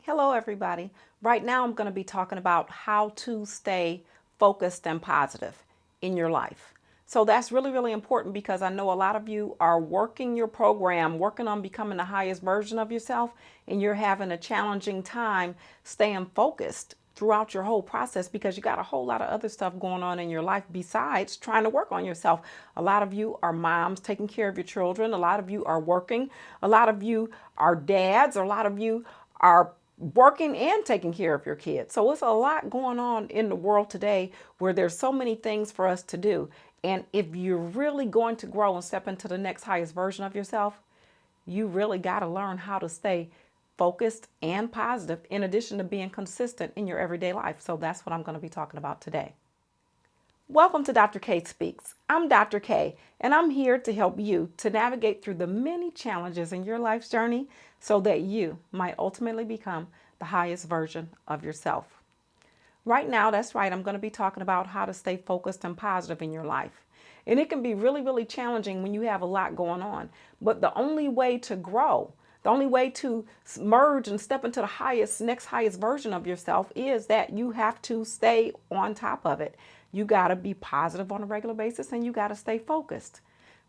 Hello, everybody. Right now, I'm going to be talking about how to stay focused and positive in your life. So that's really, really important because I know a lot of you are working your program, working on becoming the highest version of yourself, and you're having a challenging time staying focused throughout your whole process because you got a whole lot of other stuff going on in your life besides trying to work on yourself. A lot of you are moms taking care of your children. A lot of you are working. A lot of you are dads. A lot of you are working and taking care of your kids. So it's a lot going on in the world today where there's so many things for us to do. And if you're really going to grow and step into the next highest version of yourself, you really got to learn how to stay focused and positive in addition to being consistent in your everyday life. So that's what I'm going to be talking about today. Welcome to Dr. K Speaks. I'm Dr. K, and I'm here to help you to navigate through the many challenges in your life's journey so that you might ultimately become the highest version of yourself. Right now, that's right, I'm going to be talking about how to stay focused and positive in your life. And it can be really, really challenging when you have a lot going on. But the only way to grow, the only way to merge and step into the next highest version of yourself is that you have to stay on top of it. You got to be positive on a regular basis and you got to stay focused.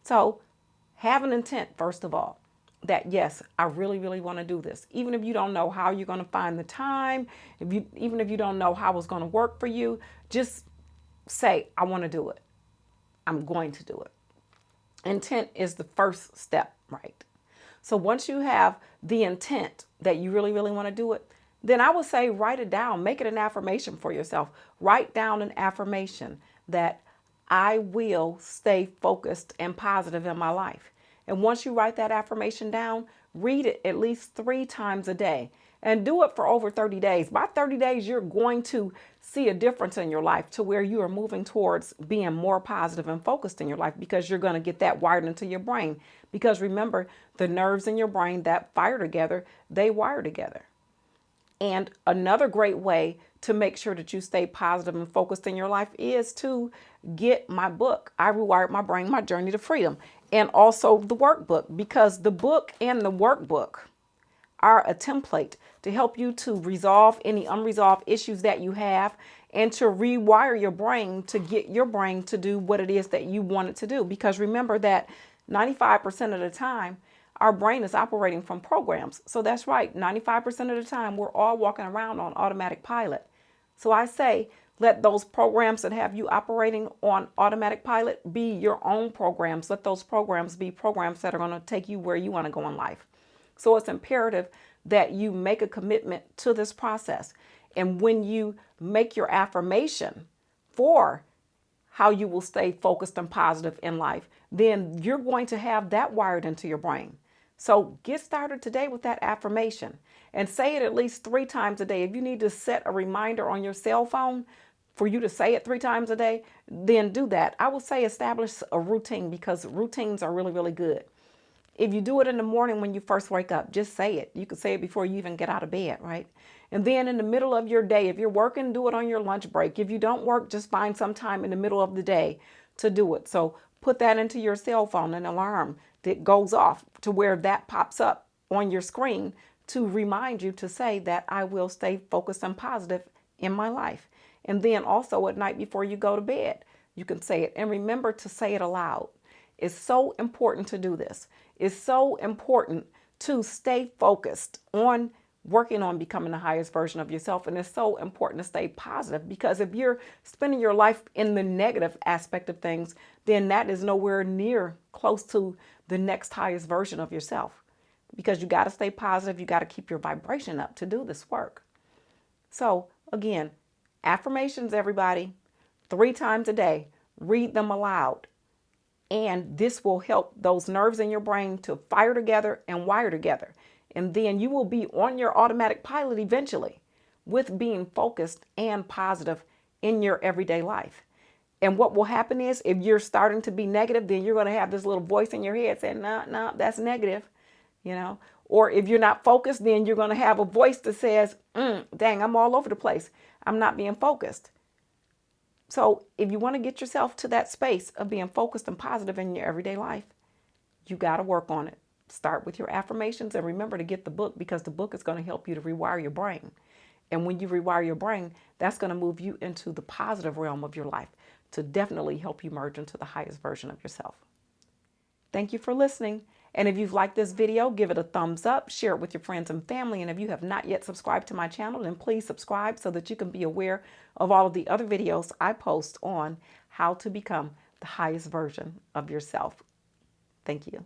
So have an intent, first of all, that yes, I really, really want to do this. Even if you don't know how you're going to find the time, even if you don't know how it's going to work for you, just say, I want to do it. I'm going to do it. Intent is the first step, right? So once you have the intent that you really, really want to do it, then I would say write it down, make it an affirmation for yourself. Write down an affirmation that I will stay focused and positive in my life. And once you write that affirmation down, read it at least 3 times a day and do it for over 30 days. By 30 days, you're going to see a difference in your life to where you are moving towards being more positive and focused in your life because you're going to get that wired into your brain. Because remember, the nerves in your brain that fire together, they wire together. And another great way to make sure that you stay positive and focused in your life is to get my book, I Rewired My Brain, My Journey to Freedom, and also the workbook, because the book and the workbook are a template to help you to resolve any unresolved issues that you have and to rewire your brain to get your brain to do what it is that you want it to do. Because remember that 95% of the time, our brain is operating from programs. So that's right, 95% of the time, we're all walking around on automatic pilot. So I say, let those programs that have you operating on automatic pilot be your own programs. Let those programs be programs that are going to take you where you want to go in life. So it's imperative that you make a commitment to this process. And when you make your affirmation for how you will stay focused and positive in life, then you're going to have that wired into your brain. So get started today with that affirmation and say it at least 3 times a day. If you need to set a reminder on your cell phone for you to say it 3 times a day, then do that. I would say establish a routine because routines are really, really good. If you do it in the morning when you first wake up, just say it. You can say it before you even get out of bed, right? And then in the middle of your day, if you're working, do it on your lunch break. If you don't work, just find some time in the middle of the day to do it. So put that into your cell phone, an alarm that goes off to where that pops up on your screen to remind you to say that I will stay focused and positive in my life. And then also at night before you go to bed, you can say it. And remember to say it aloud. It's so important to do this. It's so important to stay focused on working on becoming the highest version of yourself. And it's so important to stay positive because if you're spending your life in the negative aspect of things, then that is nowhere near close to the next highest version of yourself. Because you got to stay positive. You got to keep your vibration up to do this work. So again, affirmations, everybody, 3 times a day, read them aloud. And this will help those nerves in your brain to fire together and wire together. And then you will be on your automatic pilot eventually with being focused and positive in your everyday life. And what will happen is if you're starting to be negative, then you're going to have this little voice in your head saying, no, that's negative, Or if you're not focused, then you're going to have a voice that says, dang, I'm all over the place. I'm not being focused. So if you want to get yourself to that space of being focused and positive in your everyday life, you got to work on it. Start with your affirmations and remember to get the book, because the book is going to help you to rewire your brain. And when you rewire your brain, that's going to move you into the positive realm of your life to definitely help you merge into the highest version of yourself. Thank you for listening. And if you've liked this video, give it a thumbs up, share it with your friends and family. And if you have not yet subscribed to my channel, then please subscribe so that you can be aware of all of the other videos I post on how to become the highest version of yourself. Thank you.